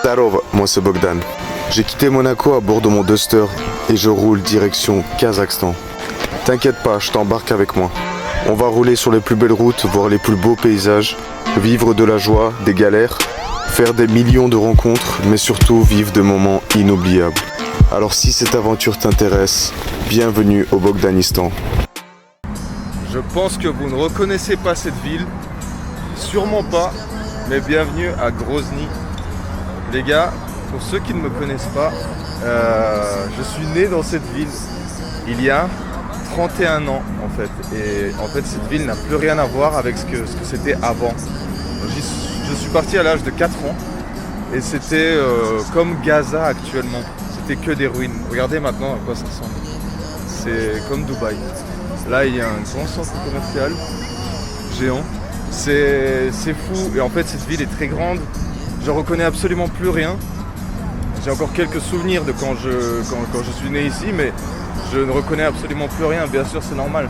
Zdarova, moi c'est Bogdan. J'ai quitté Monaco à bord de mon Duster et je roule direction Kazakhstan. T'inquiète pas, je t'embarque avec moi. On va rouler sur les plus belles routes, voir les plus beaux paysages, vivre de la joie, des galères, faire des millions de rencontres, mais surtout vivre des moments inoubliables. Alors si cette aventure t'intéresse, bienvenue au Bogdanistan. Je pense que vous ne reconnaissez pas cette ville, sûrement pas, mais bienvenue à Grozny. Les gars, pour ceux qui ne me connaissent pas, je suis né dans cette ville il y a 31 ans en fait. Et en fait cette ville n'a plus rien à voir avec ce que c'était avant. Je suis parti à l'âge de 4 ans et c'était comme Gaza actuellement. C'était que des ruines. Regardez maintenant à quoi ça ressemble. C'est comme Dubaï. Là il y a un grand centre commercial géant. C'est fou et en fait cette ville est très grande. Je reconnais absolument plus rien. J'ai encore quelques souvenirs de quand je suis né ici, mais je ne reconnais absolument plus rien. Bien sûr, c'est normal.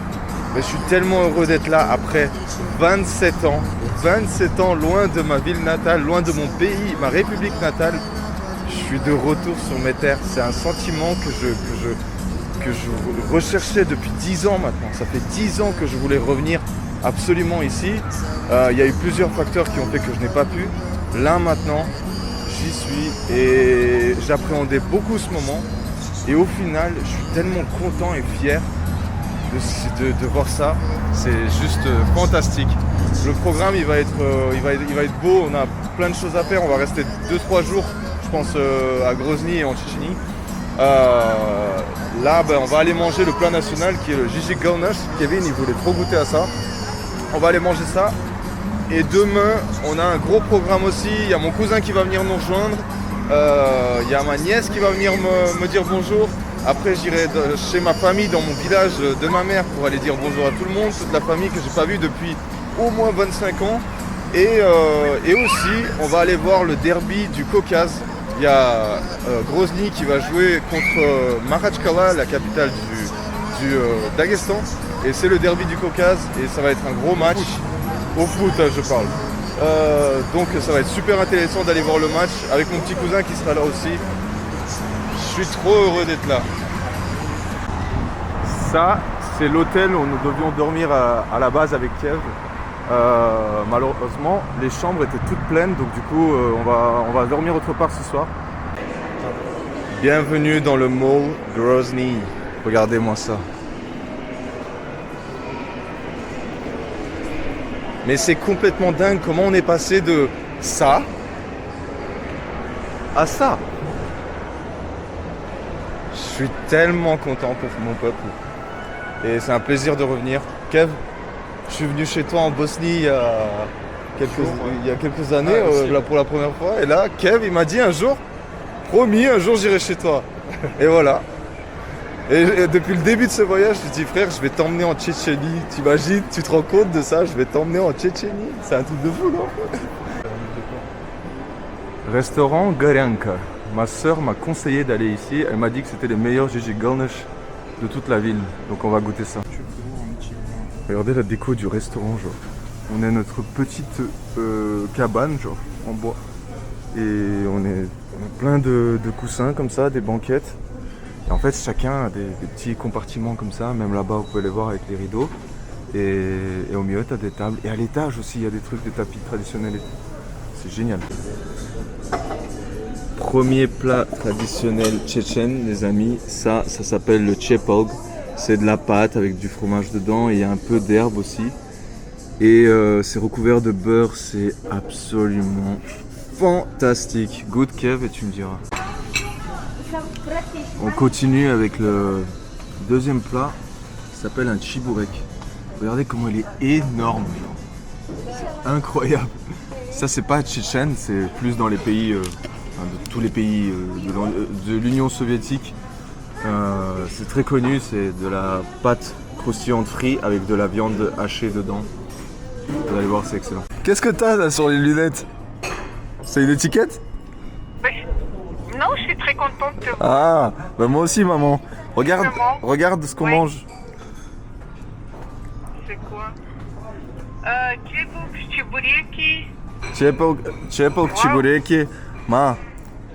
Mais je suis tellement heureux d'être là après 27 ans. 27 ans loin de ma ville natale, loin de mon pays, ma république natale. Je suis de retour sur mes terres. C'est un sentiment que je recherchais depuis 10 ans maintenant. Ça fait 10 ans que je voulais revenir absolument ici. Il y a eu plusieurs facteurs qui ont fait que je n'ai pas pu. Là maintenant, j'y suis et j'appréhendais beaucoup ce moment. Et au final, je suis tellement content et fier de voir ça. C'est juste fantastique. Le programme, il va être beau. On a plein de choses à faire. On va rester 2-3 jours, je pense, à Grozny et en Tchétchénie. Là, on va aller manger le plat national qui est le Gigi Golnash. Kevin, il voulait trop goûter à ça. On va aller manger ça. Et demain, on a un gros programme aussi. Il y a mon cousin qui va venir nous rejoindre. Il y a ma nièce qui va venir me dire bonjour. Après, j'irai chez ma famille, dans mon village de ma mère, pour aller dire bonjour à tout le monde, toute la famille que je n'ai pas vue depuis au moins 25 ans. Et aussi, on va aller voir le derby du Caucase. Il y a Grozny qui va jouer contre Makhachkala, la capitale du Daghestan. Et c'est le derby du Caucase et ça va être un gros match. Au foot, je parle. Donc ça va être super intéressant d'aller voir le match avec mon petit cousin qui sera là aussi. Je suis trop heureux d'être là. Ça, c'est l'hôtel où nous devions dormir à la base avec Kev. Malheureusement, les chambres étaient toutes pleines, donc du coup, on va dormir autre part ce soir. Bienvenue dans le mall Grozny. Regardez-moi ça. Mais c'est complètement dingue comment on est passé de ça à ça. Je suis tellement content pour mon peuple. Et c'est un plaisir de revenir. Kev, je suis venu chez toi en Bosnie il y a quelques années, là, pour la première fois. Et là, Kev, il m'a dit un jour, promis, un jour j'irai chez toi. Et voilà. Et depuis le début de ce voyage, je dis frère, je vais t'emmener en Tchétchénie. T'imagines, tu te rends compte de ça? Je vais t'emmener en Tchétchénie. C'est un truc de fou, non? Restaurant Goryanka. Ma soeur m'a conseillé d'aller ici. Elle m'a dit que c'était les meilleurs Gigi Golnash de toute la ville. Donc on va goûter ça. Regardez la déco du restaurant, genre. On a notre petite cabane, genre, en bois. Et on a plein de coussins comme ça, des banquettes. Et en fait, chacun a des petits compartiments comme ça, même là-bas, vous pouvez les voir avec les rideaux. Et au milieu, tu as des tables. Et à l'étage aussi, il y a des trucs, des tapis traditionnels. C'est génial. Premier plat traditionnel tchétchène, les amis. Ça s'appelle le tchepolg. C'est de la pâte avec du fromage dedans et il y a un peu d'herbe aussi. Et c'est recouvert de beurre. C'est absolument fantastique. Goûte, Kev, et tu me diras. On continue avec le deuxième plat, qui s'appelle un chibourek. Regardez comment il est énorme, c'est incroyable. Ça c'est pas tchétchène, c'est plus dans les pays, de tous les pays de l'Union soviétique. C'est très connu, c'est de la pâte croustillante frite avec de la viande hachée dedans. Vous allez voir, c'est excellent. Qu'est-ce que t'as là sur les lunettes? C'est une étiquette? Non, je suis très contente de vous. Ah, bah moi aussi maman. Regarde ce qu'on mange. C'est quoi? Чебуреки. Чепелк чебуреки. Ma,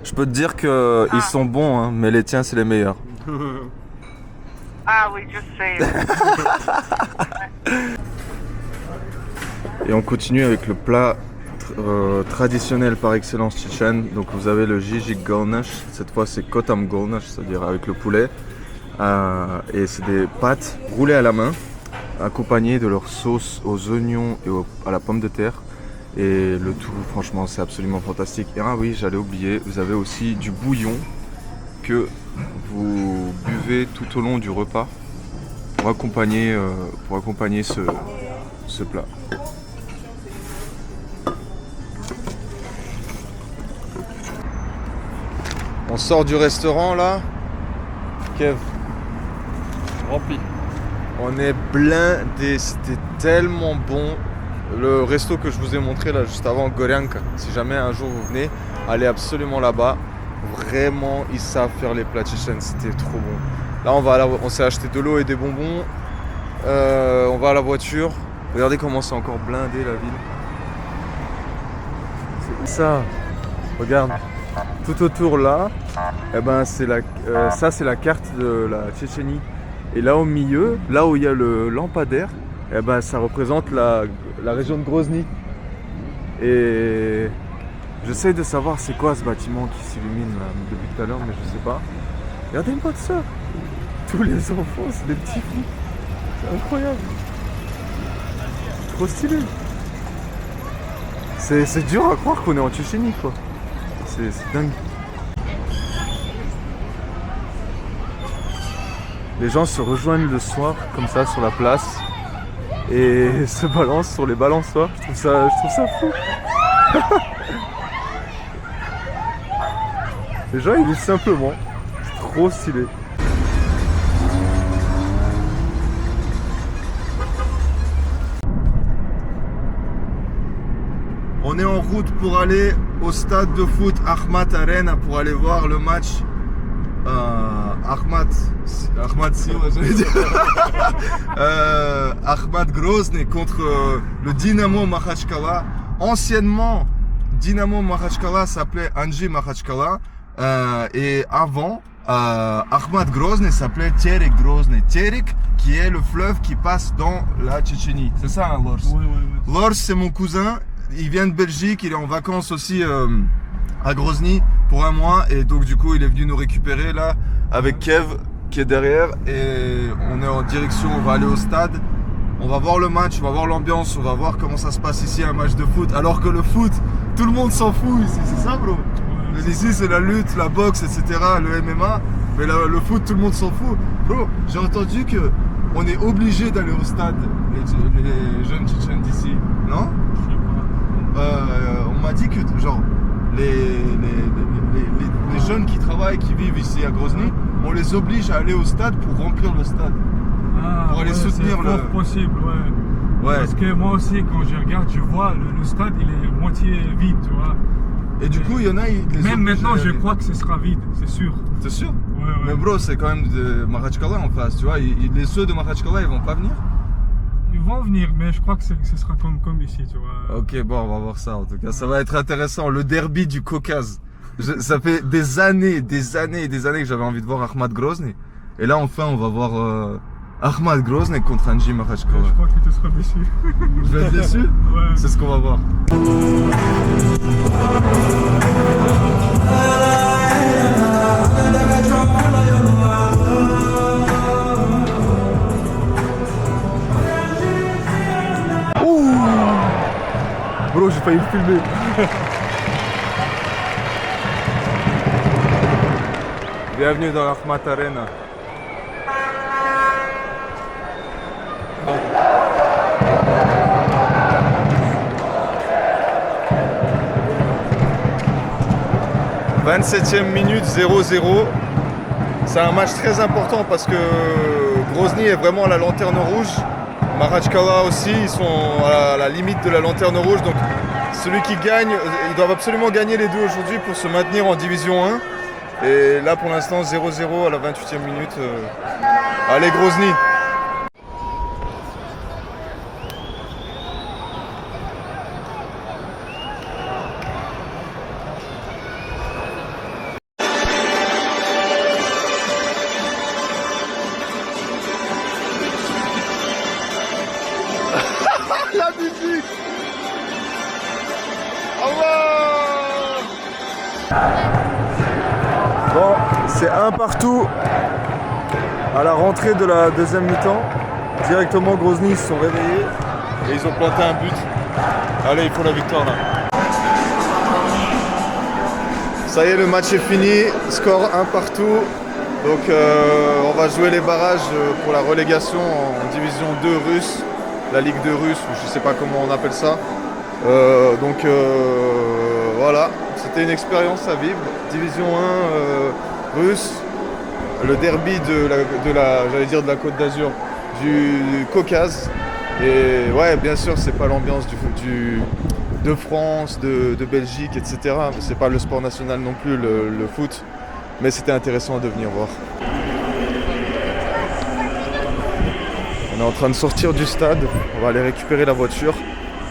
Je peux te dire que ils sont bons, hein, mais les tiens, c'est les meilleurs. Ah oui, je sais. Et on continue avec le plat traditionnel par excellence tchétchène. Donc vous avez le jijik golnash. Cette fois, c'est kotam golnash, c'est-à-dire avec le poulet. Et c'est des pâtes roulées à la main, accompagnées de leur sauce aux oignons et à la pomme de terre. Et le tout, franchement, c'est absolument fantastique. Et ah oui, j'allais oublier, vous avez aussi du bouillon que vous buvez tout au long du repas pour accompagner ce plat. On sort du restaurant là. Kev, Rempli. on est blindés, c'était tellement bon. Le resto que je vous ai montré là juste avant, Goryanka, si jamais un jour vous venez, allez absolument là-bas. Vraiment, ils savent faire les plats tchétchènes, c'était trop bon. Là, on s'est acheté de l'eau et des bonbons. On va à la voiture. Regardez comment c'est encore blindé la ville. C'est ça. Regarde. Tout autour là, eh ben, ça c'est la carte de la Tchétchénie. Et là au milieu, là où il y a le lampadaire, eh ben, ça représente la région de Grozny. Et j'essaie de savoir c'est quoi ce bâtiment qui s'illumine là, depuis tout à l'heure, mais je sais pas. Regardez-moi ça. Tous les enfants, c'est des petits fous. C'est incroyable. Trop stylé. C'est dur à croire qu'on est en Tchétchénie quoi. C'est dingue. Les gens se rejoignent le soir comme ça sur la place et se balancent sur les balançoires. Je trouve ça fou. Les gens ils vivent simplement. C'est trop stylé. On est en route pour aller au stade de foot Akhmat Arena pour aller voir le match Akhmat Sila, j'allais dire. Akhmat Grozny contre le Dynamo Makhachkala. Anciennement, Dynamo Makhachkala s'appelait Anji Makhachkala et avant, Akhmat Grozny s'appelait Terik Grozny. Terik qui est le fleuve qui passe dans la Tchétchénie. C'est ça, hein, Lors? Oui. Lors, c'est mon cousin. Il vient de Belgique, il est en vacances aussi à Grozny pour un mois et donc du coup il est venu nous récupérer là avec Kev qui est derrière et on est en direction, on va aller au stade, on va voir le match, on va voir l'ambiance, on va voir comment ça se passe ici un match de foot alors que le foot, tout le monde s'en fout ici, c'est ça bro? Mais ici c'est la lutte, la boxe etc, le MMA, mais le foot tout le monde s'en fout. Bro, j'ai entendu que on est obligé d'aller au stade, les jeunes Tchétchènes d'ici, non? On m'a dit que genre les jeunes qui travaillent, qui vivent ici à Grozny, on les oblige à aller au stade pour remplir le stade. Pour aller soutenir c'est fort possible, ouais. Parce que moi aussi quand je regarde, je vois le stade il est moitié vide, tu vois. Et du coup il y en a même maintenant je crois que ce sera vide, c'est sûr. T'es sûr? Ouais. Mais bro c'est quand même de Makhachkala en face, tu vois, ceux de Makhachkala ils vont pas venir? Ils vont venir, mais je crois que ce sera comme ici, tu vois. Ok, bon, on va voir ça en tout cas. Ça va être intéressant. Le derby du Caucase. Ça fait des années que j'avais envie de voir Akhmat Grozny. Et là, enfin, on va voir Akhmat Grozny contre Anji Makhachkala. Je crois que tu seras déçu. Je vais être déçu? Ouais. C'est ce qu'on va voir. Bro, j'ai failli le filmer. Bienvenue dans l'Akhmat Arena. « 27e minute, 0-0. C'est un match très important parce que Grozny est vraiment à la lanterne rouge. Makhachkala aussi, ils sont à la limite de la lanterne rouge. Donc celui qui gagne, ils doivent absolument gagner les deux aujourd'hui pour se maintenir en division 1. Et là pour l'instant 0-0 à la 28e minute. Allez Grozny! Bon, c'est un partout à la rentrée de la deuxième mi-temps. Directement, Grozny se sont réveillés et ils ont planté un but. Allez, il faut la victoire là. Ça y est, le match est fini. Score un partout. Donc on va jouer les barrages pour la relégation en division 2 russe, la Ligue 2 russe, ou je sais pas comment on appelle ça. Voilà, c'était une expérience à vivre. Division 1 russe, le derby de la Côte d'Azur, du Caucase. Et ouais, bien sûr, c'est pas l'ambiance de France, de Belgique, etc. C'est pas le sport national non plus, le foot. Mais c'était intéressant de venir voir. On est en train de sortir du stade, on va aller récupérer la voiture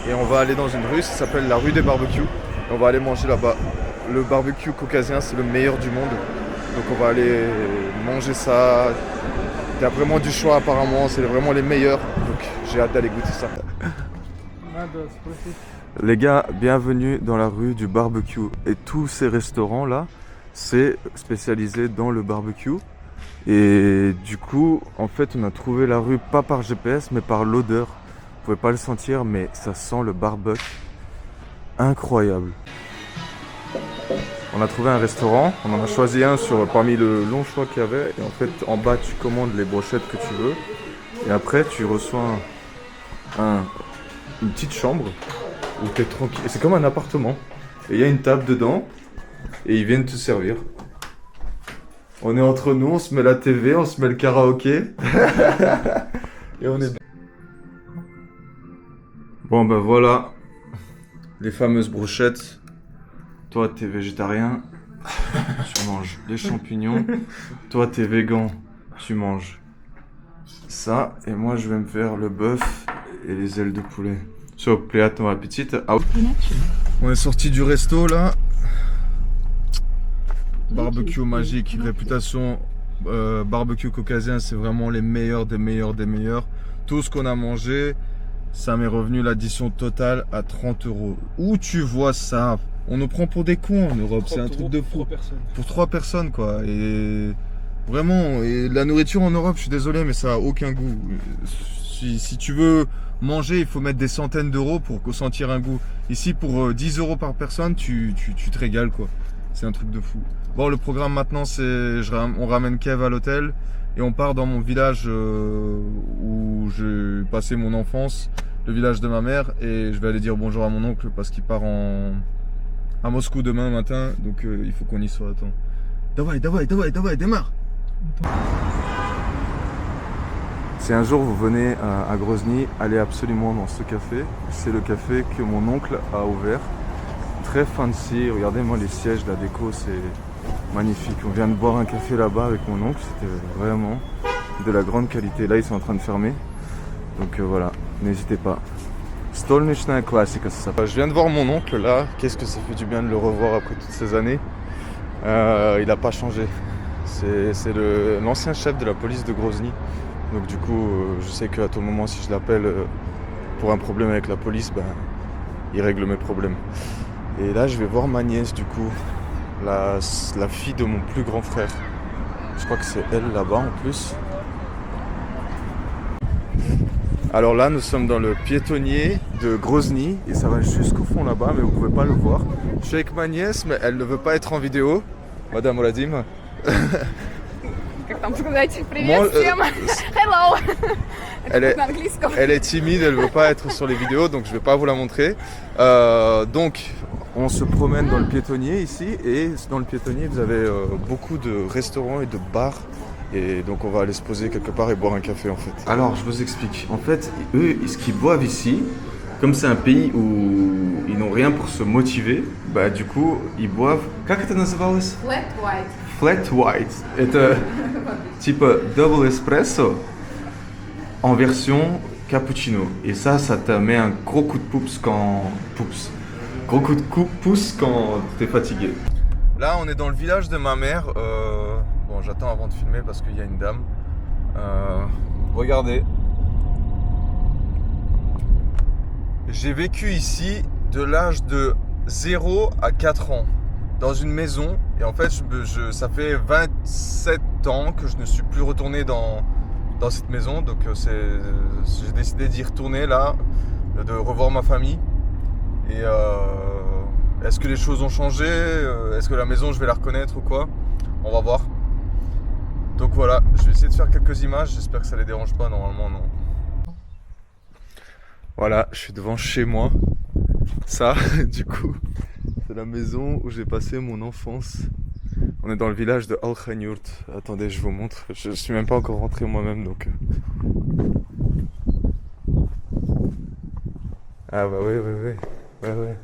et on va aller dans une rue, ça s'appelle la rue des barbecues. On va aller manger là-bas. Le barbecue caucasien, c'est le meilleur du monde. Donc on va aller manger ça. Il y a vraiment du choix apparemment, c'est vraiment les meilleurs. Donc j'ai hâte d'aller goûter ça. Les gars, bienvenue dans la rue du barbecue. Et tous ces restaurants là, c'est spécialisé dans le barbecue. Et du coup, en fait, on a trouvé la rue pas par GPS, mais par l'odeur. Vous pouvez pas le sentir, mais ça sent le barbecue. Incroyable. On a trouvé un restaurant, on en a choisi un parmi le long choix qu'il y avait. Et en fait, en bas, tu commandes les brochettes que tu veux. Et après, tu reçois une petite chambre où tu es tranquille. Et c'est comme un appartement. Et il y a une table dedans. Et ils viennent te servir. On est entre nous, on se met la TV, on se met le karaoké. Et on est... Bon ben voilà. Les fameuses brochettes. Toi t'es végétarien, tu manges les champignons. Toi t'es végan, tu manges ça. Et moi je vais me faire le bœuf et les ailes de poulet. So, pleaton appetit. On est sorti du resto là. Barbecue magique, réputation barbecue caucasien, c'est vraiment les meilleurs des meilleurs des meilleurs. Tout ce qu'on a mangé, ça m'est revenu l'addition totale à 30 €. Où tu vois ça? On nous prend pour des cons en Europe, c'est un truc de fou. Pour 3 personnes quoi. Et vraiment, et la nourriture en Europe, je suis désolé, mais ça a aucun goût. Si tu veux manger, il faut mettre des centaines d'euros pour sentir un goût. Ici, pour 10 € par personne, tu te régales quoi. C'est un truc de fou. Bon, le programme maintenant, c'est on ramène Kev à l'hôtel et on part dans mon village où j'ai passé mon enfance, le village de ma mère, et je vais aller dire bonjour à mon oncle parce qu'il part à Moscou demain matin, donc il faut qu'on y soit. Attends. Давай, démarre. Si un jour vous venez à Grozny, allez absolument dans ce café. C'est le café que mon oncle a ouvert. Très fancy, regardez-moi les sièges, la déco, c'est magnifique. On vient de boire un café là-bas avec mon oncle, c'était vraiment de la grande qualité. Là, ils sont en train de fermer, donc voilà, n'hésitez pas. Stolnichная классика, ça s'appelle. Je viens de voir mon oncle là, qu'est-ce que ça fait du bien de le revoir après toutes ces années. Il n'a pas changé, c'est l'ancien chef de la police de Grozny. Donc du coup, je sais qu'à tout moment, si je l'appelle pour un problème avec la police, ben, il règle mes problèmes. Et là, je vais voir ma nièce, du coup, la fille de mon plus grand frère. Je crois que c'est elle là-bas en plus. Alors là, nous sommes dans le piétonnier de Grozny et ça va jusqu'au fond là-bas, mais vous pouvez pas le voir. Je suis avec ma nièce, mais elle ne veut pas être en vidéo. Madame Oladim. Как там сказать? Привет всем! Hello! Elle est timide, elle veut pas être sur les vidéos, donc je vais pas vous la montrer. Donc, on se promène dans le piétonnier ici, et dans le piétonnier, vous avez beaucoup de restaurants et de bars. Et donc, on va aller se poser quelque part et boire un café en fait. Alors, je vous explique. En fait, eux, ce qu'ils boivent ici, comme c'est un pays où ils n'ont rien pour se motiver, bah du coup, ils boivent. Как это называлось? Flat white. Flat white. Это типа double espresso en version cappuccino. Et ça te met un gros coup de pouce quand t'es fatigué. Là, on est dans le village de ma mère. Bon, j'attends avant de filmer parce qu'il y a une dame. Regardez. J'ai vécu ici de l'âge de 0 à 4 ans. dans une maison. Et en fait, ça fait 27 ans que je ne suis plus retourné dans cette maison. Donc j'ai décidé d'y retourner là, de revoir ma famille. Et est-ce que les choses ont changé? Est-ce que la maison, je vais la reconnaître ou quoi? On va voir. Donc voilà, je vais essayer de faire quelques images. J'espère que ça les dérange pas. Normalement, non. Voilà, je suis devant chez moi. Ça, du coup, c'est la maison où j'ai passé mon enfance. On est dans le village de Al Khanyurt. Attendez, je vous montre. Je suis même pas encore rentré moi-même, donc... Ah bah ouais.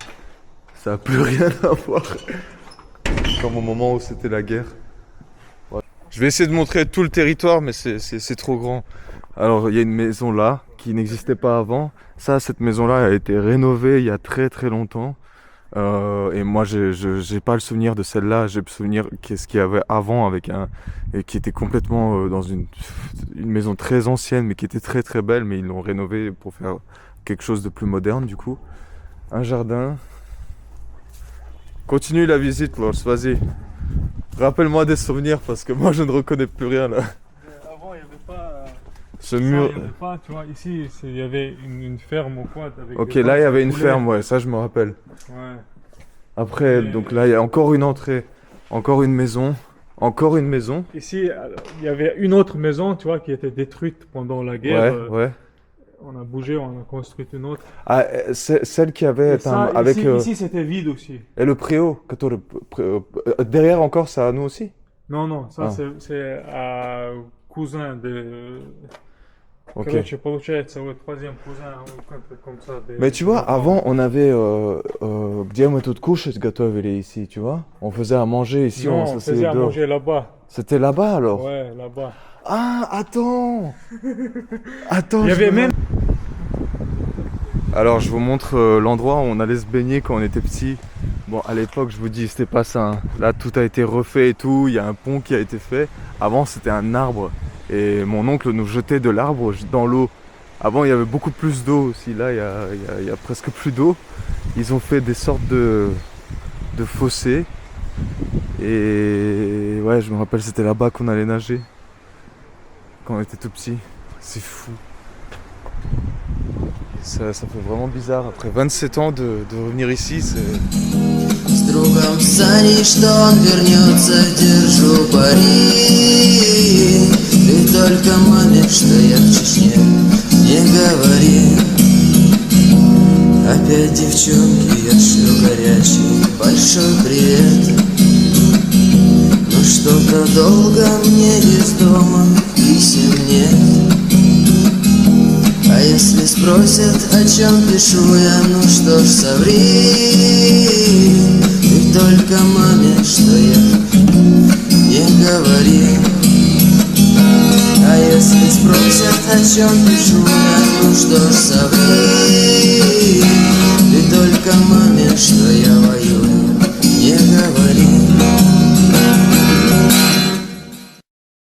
Ça a plus rien à voir. Comme au moment où c'était la guerre. Ouais. Je vais essayer de montrer tout le territoire, mais c'est trop grand. Alors, il y a une maison là, qui n'existait pas avant. Ça, cette maison-là a été rénovée il y a très très longtemps. Et moi, j'ai pas le souvenir de celle-là. J'ai le souvenir qu'est-ce qu'il y avait avant, et qui était complètement dans une maison très ancienne, mais qui était très très belle. Mais ils l'ont rénovée pour faire quelque chose de plus moderne, du coup. Un jardin. Continue la visite, Lors, vas-y. Rappelle-moi des souvenirs, parce que moi, je ne reconnais plus rien là. Avant, il n'y avait pas... Ce mur... Il n'y avait pas, tu vois, ici, il y avait une ferme au coin. Avec ok, là, il y avait une ferme, ouais, ça, je me rappelle. Ouais. Après, donc là, il y a encore une entrée, encore une maison, encore une maison. Ici, il y avait une autre maison, tu vois, qui était détruite pendant la guerre. Ouais. On a bougé, on a construit une autre. Ah, celle qui avait avec... Ici, c'était vide aussi. Et le préau, derrière encore, ça à nous aussi? Non, ça c'est un cousin de... Ok. Короче, получается, вот troisième cousin, comme ça. Mais tu vois, avant, on avait... Где мы тут кушать готовили ici, tu vois? On faisait à manger ici, non, on faisait à manger là-bas. C'était là-bas alors? Ouais, là-bas. Ah, attends. Il y avait même... Alors, je vous montre l'endroit où on allait se baigner quand on était petit. Bon, à l'époque, je vous dis, c'était pas ça. Hein. Là, tout a été refait et tout. Il y a un pont qui a été fait. Avant, c'était un arbre. Et mon oncle nous jetait de l'arbre dans l'eau. Avant, il y avait beaucoup plus d'eau aussi. Là, il y a presque plus d'eau. Ils ont fait des sortes de fossés. Et ouais, je me rappelle, c'était là-bas qu'on allait nager. Quand on était tout petit. C'est fou. Ça fait vraiment bizarre. Après 27 ans de revenir ici, c'est... С другом Саней, что он вернется, держу пари. Ты только маме, что я в Чечне, не говори. Опять девчонки, я шлю горячий большой привет. Но что-то долго мне из дома писем нет. А если спросят, о чем пишу я, ну что ж, соври. Ты только маме, что я не говори. А если спросят, о чем пишу я, ну что ж, соври. Ты только маме, что я воюю.